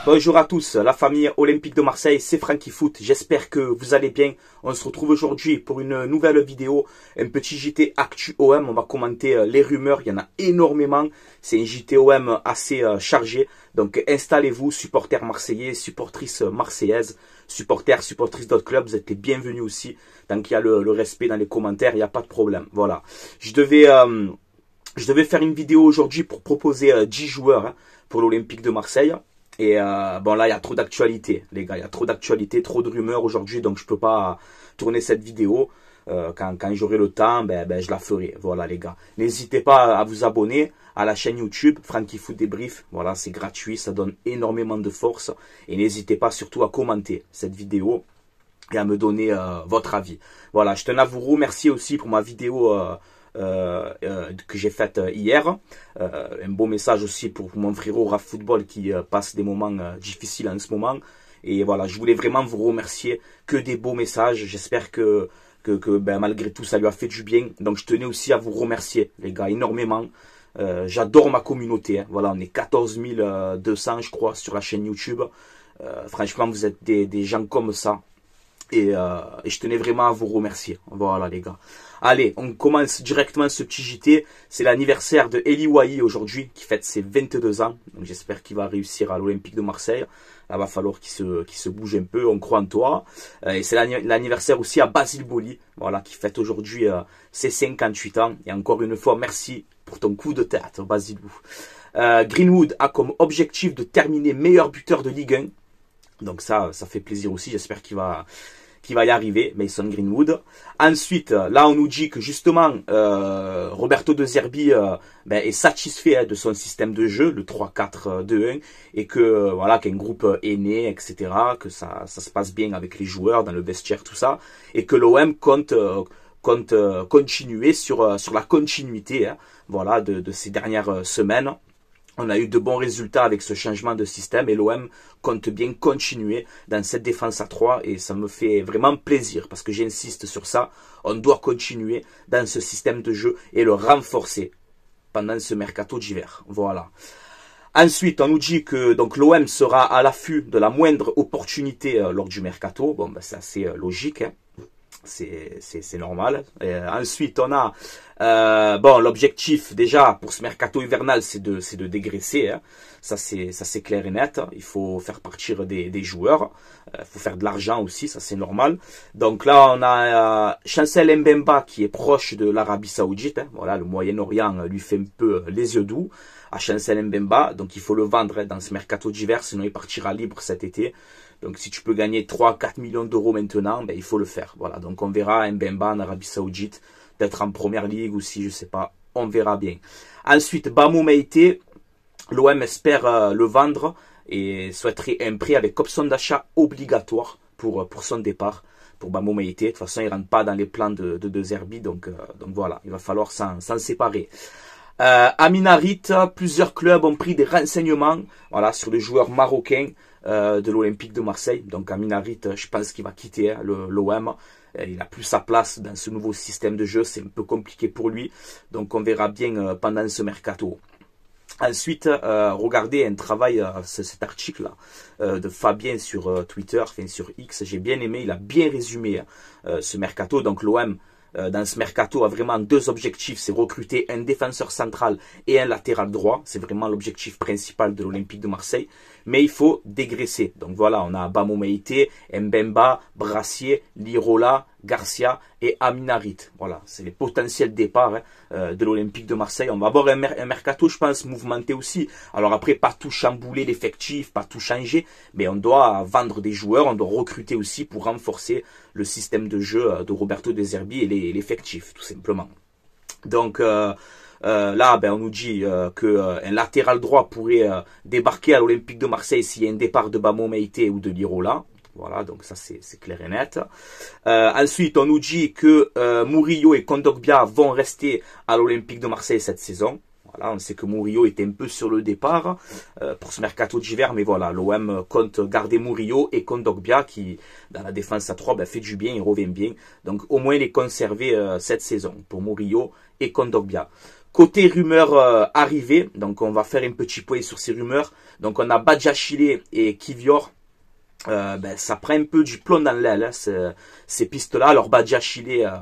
Bonjour à tous, la famille olympique de Marseille, c'est Franky Foot, j'espère que vous allez bien. On se retrouve aujourd'hui pour une nouvelle vidéo, un petit JT Actu OM, on va commenter les rumeurs, il y en a énormément. C'est un JT OM assez chargé, donc installez-vous, supporters marseillais, supportrices marseillaises, supportrices d'autres clubs, vous êtes les bienvenus aussi. Tant qu'il y a le respect dans les commentaires, il n'y a pas de problème, voilà. Je devais faire une vidéo aujourd'hui pour proposer 10 joueurs pour l'Olympique de Marseille. Et bon là il y a trop d'actualité les gars, il y a trop d'actualité, trop de rumeurs aujourd'hui, donc je peux pas tourner cette vidéo. Quand j'aurai le temps, ben je la ferai. Voilà les gars. N'hésitez pas à vous abonner à la chaîne YouTube Franky Foot Débrief. Voilà, c'est gratuit, ça donne énormément de force. Et n'hésitez pas surtout à commenter cette vidéo et à me donner votre avis. Voilà, je tenais à vous remercier aussi pour ma vidéo que j'ai faite hier. Un beau message aussi pour mon frérot Raf Football qui passe des moments difficiles en ce moment. Et voilà, je voulais vraiment vous remercier, que des beaux messages. J'espère que malgré tout ça lui a fait du bien. Donc je tenais aussi à vous remercier les gars énormément. J'adore ma communauté, hein. Voilà, on est 14 200 je crois sur la chaîne YouTube. Franchement vous êtes des gens comme ça. Et je tenais vraiment à vous remercier. Voilà les gars. Allez, on commence directement ce petit JT. C'est l'anniversaire de Eli Wahi aujourd'hui, qui fête ses 22 ans. Donc j'espère qu'il va réussir à l'Olympique de Marseille. Là, va falloir qu'il se bouge un peu, on croit en toi. Et c'est l'anniversaire aussi à Basile Boli, voilà, qui fête aujourd'hui ses 58 ans. Et encore une fois, merci pour ton coup de tête, Basilou. Greenwood a comme objectif de terminer meilleur buteur de Ligue 1. Donc ça fait plaisir aussi, j'espère qu'il va y arriver, Mason Greenwood. Ensuite, là on nous dit que justement Roberto De Zerbi est satisfait de son système de jeu, le 3-4-2-1, et que voilà qu'un groupe est né, etc., que ça se passe bien avec les joueurs, dans le vestiaire, tout ça, et que l'OM compte continuer sur la continuité, hein, voilà, de ces dernières semaines. On a eu de bons résultats avec ce changement de système et l'OM compte bien continuer dans cette défense à 3 et ça me fait vraiment plaisir parce que j'insiste sur ça. On doit continuer dans ce système de jeu et le renforcer pendant ce mercato d'hiver. Voilà. Ensuite, on nous dit que donc l'OM sera à l'affût de la moindre opportunité lors du mercato. Bon, ben, c'est assez logique, hein. C'est normal. Et ensuite, on a bon, l'objectif déjà pour ce mercato hivernal, c'est de dégraisser, hein. Ça c'est clair et net. Il faut faire partir des joueurs. Il faut faire de l'argent aussi, ça c'est normal. Donc là, on a Chancel Mbemba qui est proche de l'Arabie Saoudite, hein. Voilà, le Moyen-Orient lui fait un peu les yeux doux à Chancel Mbemba. Donc il faut le vendre, hein, dans ce mercato d'hiver, sinon il partira libre cet été. Donc si tu peux gagner 3-4 millions d'euros maintenant, ben, il faut le faire. Voilà, donc on verra Mbemba en Arabie Saoudite, peut-être en première ligue ou si je sais pas, on verra bien. Ensuite, Bamou Meïté, l'OM espère le vendre et souhaiterait un prix avec option d'achat obligatoire pour son départ, pour Bamou Meïté. De toute façon, il ne rentre pas dans les plans de Zerbi, donc voilà, il va falloir s'en séparer. Amin Harit, plusieurs clubs ont pris des renseignements, voilà, sur le joueur marocain de l'Olympique de Marseille. Donc Amin Harit, je pense qu'il va quitter, hein, l'OM. Il n'a plus sa place dans ce nouveau système de jeu, c'est un peu compliqué pour lui. Donc on verra bien pendant ce mercato. Ensuite, regardez un travail, cet article-là de Fabien sur Twitter, enfin sur X, j'ai bien aimé, il a bien résumé ce mercato. Donc l'OM, dans ce mercato, a vraiment deux objectifs, c'est recruter un défenseur central et un latéral droit. C'est vraiment l'objectif principal de l'Olympique de Marseille. Mais il faut dégraisser. Donc voilà, on a Bamou Meïté, Mbemba, Brassier, Lirola, Garcia et Amin Harit. Voilà, c'est les potentiels départs, hein, de l'Olympique de Marseille. On va avoir un mercato, je pense, mouvementé aussi. Alors après, pas tout chambouler l'effectif, pas tout changer, mais on doit vendre des joueurs, on doit recruter aussi pour renforcer le système de jeu de Roberto De Zerbi et l'effectif, tout simplement. Donc là, ben, on nous dit qu'un latéral droit pourrait débarquer à l'Olympique de Marseille s'il y a un départ de Bamou Meïté ou de Lirola. Voilà, donc ça c'est clair et net. Ensuite, on nous dit que Murillo et Kondogbia vont rester à l'Olympique de Marseille cette saison. Voilà, on sait que Murillo était un peu sur le départ pour ce mercato d'hiver, mais voilà, l'OM compte garder Murillo et Kondogbia qui, dans la défense à 3, ben, fait du bien, il revient bien. Donc au moins les conserver cette saison pour Murillo et Kondogbia. Côté rumeurs arrivées, donc on va faire un petit point sur ces rumeurs. Donc on a Badiashile et Kivior. Ça prend un peu du plomb dans l'aile, hein, ces pistes-là. Alors Badiashile,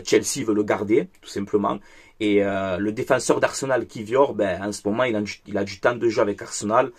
Chelsea veut le garder, tout simplement. Et le défenseur d'Arsenal, Kivior, en ce moment, il a du temps de jeu avec Arsenal.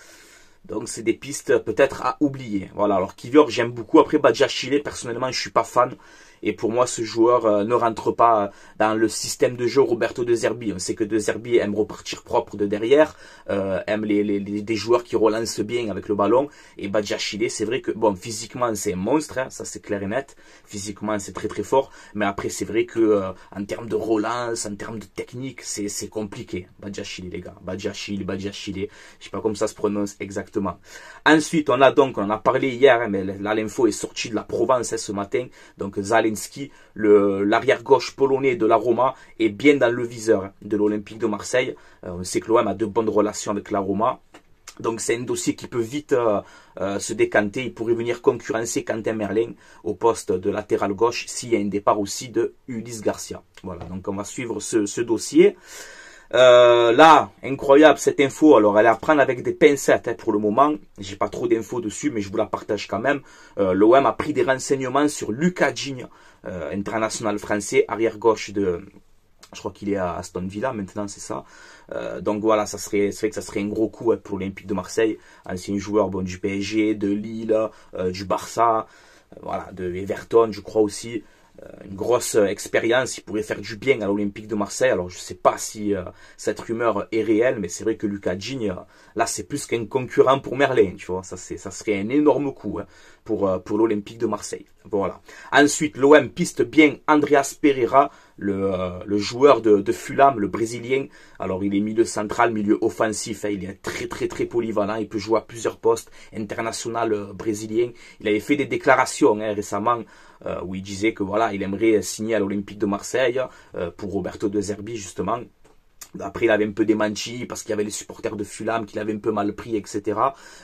Donc c'est des pistes peut-être à oublier. Voilà, alors Kivior, j'aime beaucoup. Après Badiashile, personnellement, je suis pas fan. Et pour moi, ce joueur ne rentre pas dans le système de jeu Roberto De Zerbi. On sait que De Zerbi aime repartir propre de derrière, aime des joueurs qui relancent bien avec le ballon. Et Badiashile, c'est vrai que, bon, physiquement, c'est un monstre, hein, ça c'est clair et net. Physiquement, c'est très très fort. Mais après, c'est vrai que en termes de relance, en termes de technique, c'est compliqué. Badiashile, les gars. Badiashile. Je sais pas comment ça se prononce exactement. Ensuite, on a parlé hier, hein, mais là, l'info est sortie de la Provence, hein, ce matin. Donc, Zielinski, l'arrière-gauche polonais de la Roma, est bien dans le viseur de l'Olympique de Marseille. On sait que l'OM a de bonnes relations avec la Roma. Donc c'est un dossier qui peut vite se décanter. Il pourrait venir concurrencer Quentin Merlin au poste de latéral gauche s'il y a un départ aussi de Ulysse Garcia. Voilà, donc on va suivre ce dossier. Là, incroyable cette info, alors elle est à prendre avec des pincettes hein, pour le moment, j'ai pas trop d'infos dessus mais je vous la partage quand même. L'OM a pris des renseignements sur Lucas Digne, international français, arrière gauche de... Je crois qu'il est à Aston Villa maintenant, c'est ça. Donc voilà, c'est vrai que ça serait un gros coup hein, pour l'Olympique de Marseille. Ancien joueur bon, du PSG, de Lille, du Barça, voilà, de Everton je crois aussi. Une grosse expérience, il pourrait faire du bien à l'Olympique de Marseille. Alors je ne sais pas si cette rumeur est réelle, mais c'est vrai que Lucas Digne, là c'est plus qu'un concurrent pour Merlin, tu vois. Ça serait un énorme coup hein, pour l'Olympique de Marseille. Voilà. Ensuite, l'OM piste bien Andreas Pereira, le joueur de Fulham, le Brésilien. Alors il est milieu central, milieu offensif, hein. Il est très polyvalent, il peut jouer à plusieurs postes, international brésilien. Il avait fait des déclarations hein, récemment où il disait que voilà, il aimerait signer à l'Olympique de Marseille pour Roberto De Zerbi justement. Après, il avait un peu démenti parce qu'il y avait les supporters de Fulham qui l'avaient un peu mal pris, etc.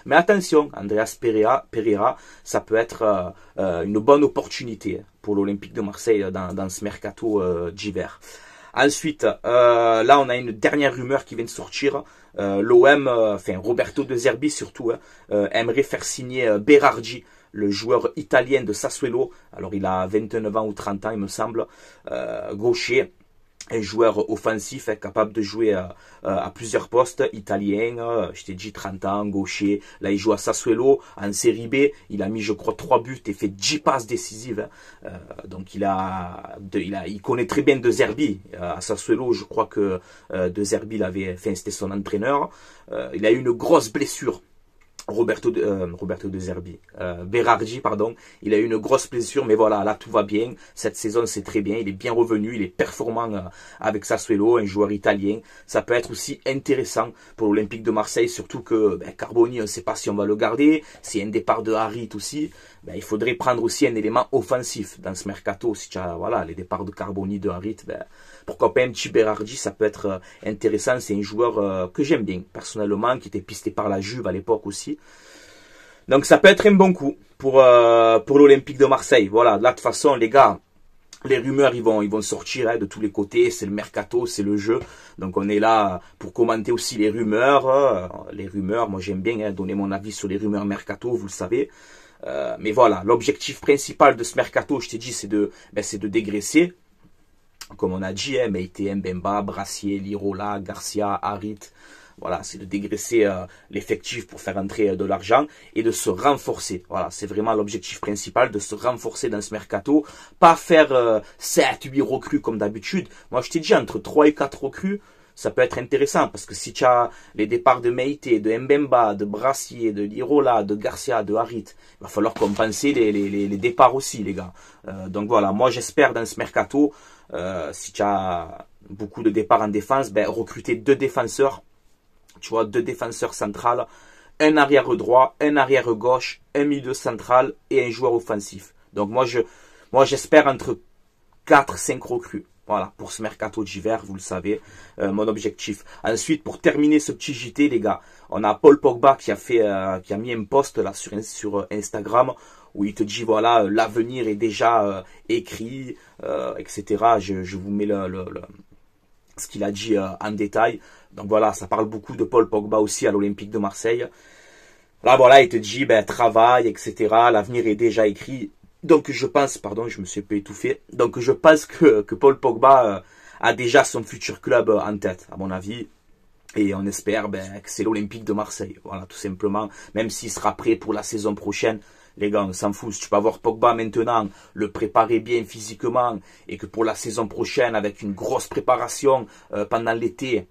Mais attention, Andreas Pereira, ça peut être une bonne opportunité pour l'Olympique de Marseille dans ce mercato d'hiver. Ensuite, là, on a une dernière rumeur qui vient de sortir. L'OM, enfin Roberto De Zerbi surtout, aimerait faire signer Berardi, le joueur italien de Sassuolo. Alors, il a 29 ans ou 30 ans, il me semble, gaucher. Un joueur offensif capable de jouer à plusieurs postes, italien, je t'ai dit 30 ans, gaucher. Là, il joue à Sassuolo, en Série B. Il a mis, je crois, 3 buts et fait 10 passes décisives. Donc, il connaît très bien De Zerbi. À Sassuolo, je crois que De Zerbi c'était son entraîneur. Il a eu une grosse blessure. Roberto De Zerbi, Berardi, pardon, il a eu une grosse blessure, mais voilà, là tout va bien, cette saison c'est très bien, il est bien revenu, il est performant avec Sassuolo, un joueur italien, ça peut être aussi intéressant pour l'Olympique de Marseille, surtout que Carboni, on ne sait pas si on va le garder, c'est un départ de Harit aussi, il faudrait prendre aussi un élément offensif dans ce mercato, si tu as voilà, les départs de Carboni, de Harit, pourquoi pas un petit Berardi, ça peut être intéressant, c'est un joueur que j'aime bien, personnellement, qui était pisté par la Juve à l'époque aussi. Donc ça peut être un bon coup pour l'Olympique de Marseille. Voilà, là de toute façon les gars, les rumeurs ils vont sortir hein, de tous les côtés, c'est le mercato, c'est le jeu. Donc on est là pour commenter aussi les rumeurs. Moi j'aime bien hein, donner mon avis sur les rumeurs mercato, vous le savez. Mais voilà, l'objectif principal de ce mercato, je t'ai dit, c'est de dégraisser. Comme on a dit, hein, Meïté, Mbemba, Brassier, Lirola, Garcia, Harit. Voilà, c'est de dégraisser l'effectif pour faire entrer de l'argent et de se renforcer. Voilà, c'est vraiment l'objectif principal, de se renforcer dans ce mercato. Pas faire 7, 8 recrues comme d'habitude. Moi, je t'ai dit, entre 3 et 4 recrues, ça peut être intéressant. Parce que si tu as les départs de Meïté, de Mbemba, de Brassier, de Lirola, de Garcia, de Harit, il va falloir compenser les départs aussi, les gars. Donc voilà, moi j'espère dans ce mercato, si tu as beaucoup de départs en défense, recruter 2 défenseurs. Tu vois, 2 défenseurs centrales, un arrière droit, un arrière gauche, un milieu central et un joueur offensif. Donc moi j'espère entre 4-5 recrues. Voilà, pour ce mercato d'hiver, vous le savez, mon objectif. Ensuite, pour terminer ce petit JT, les gars, on a Paul Pogba qui a mis un post là sur Instagram où il te dit voilà, l'avenir est déjà écrit, etc. Je vous mets ce qu'il a dit en détail. Donc voilà, ça parle beaucoup de Paul Pogba aussi à l'Olympique de Marseille. Là, voilà, il te dit, ben, travail, etc. L'avenir est déjà écrit. Donc je pense, pardon, je me suis un peu étouffé. Donc je pense que Paul Pogba a déjà son futur club en tête, à mon avis. Et on espère ben, que c'est l'Olympique de Marseille. Voilà, tout simplement. Même s'il sera prêt pour la saison prochaine, les gars, on s'en fout. Si tu peux avoir Pogba maintenant, le préparer bien physiquement, et que pour la saison prochaine, avec une grosse préparation pendant l'été,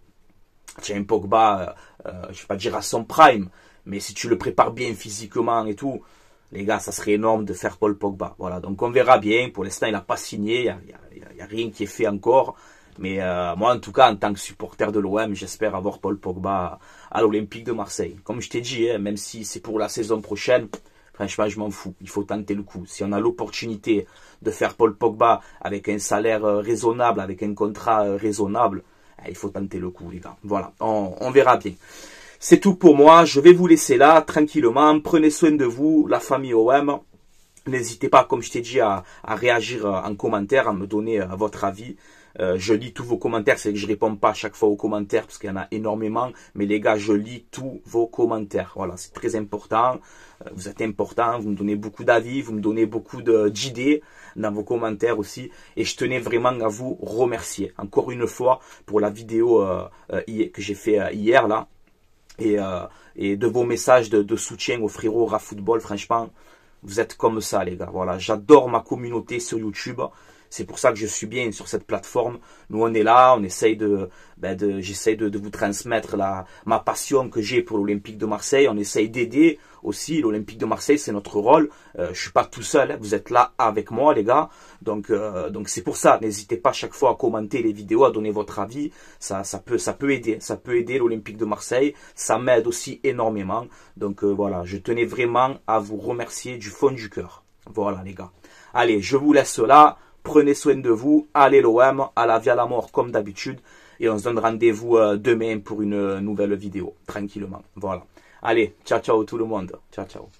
tu as un Pogba, je ne vais pas dire à son prime, mais si tu le prépares bien physiquement et tout, les gars, ça serait énorme de faire Paul Pogba. Voilà, donc on verra bien. Pour l'instant, il n'a pas signé, il n'y a rien qui est fait encore. Mais moi, en tout cas, en tant que supporter de l'OM, j'espère avoir Paul Pogba à l'Olympique de Marseille. Comme je t'ai dit, hein, même si c'est pour la saison prochaine, franchement, je m'en fous. Il faut tenter le coup. Si on a l'opportunité de faire Paul Pogba avec un salaire raisonnable, avec un contrat raisonnable, il faut tenter le coup, les gars. Voilà, on verra bien. C'est tout pour moi. Je vais vous laisser là, tranquillement. Prenez soin de vous, la famille OM. N'hésitez pas, comme je t'ai dit, à réagir en commentaire, à me donner votre avis. Je lis tous vos commentaires, c'est que je réponds pas à chaque fois aux commentaires parce qu'il y en a énormément, mais les gars, je lis tous vos commentaires. Voilà, c'est très important. Vous êtes importants, vous me donnez beaucoup d'avis, vous me donnez beaucoup d'idées dans vos commentaires aussi, et je tenais vraiment à vous remercier encore une fois pour la vidéo que j'ai fait hier là, et de vos messages de soutien aux frérots RAFootball. Franchement, vous êtes comme ça, les gars. Voilà, j'adore ma communauté sur YouTube. C'est pour ça que je suis bien sur cette plateforme. Nous, on est là, on essaye j'essaye de vous transmettre ma passion que j'ai pour l'Olympique de Marseille. On essaye d'aider aussi l'Olympique de Marseille, c'est notre rôle. Je suis pas tout seul, hein. Vous êtes là avec moi, les gars. Donc c'est pour ça. N'hésitez pas chaque fois à commenter les vidéos, à donner votre avis. Ça peut aider l'Olympique de Marseille. Ça m'aide aussi énormément. Donc voilà, je tenais vraiment à vous remercier du fond du cœur. Voilà, les gars. Allez, je vous laisse là. Prenez soin de vous, allez l'OM, à la vie à la mort comme d'habitude. Et on se donne rendez-vous demain pour une nouvelle vidéo, tranquillement. Voilà. Allez, ciao ciao tout le monde. Ciao ciao.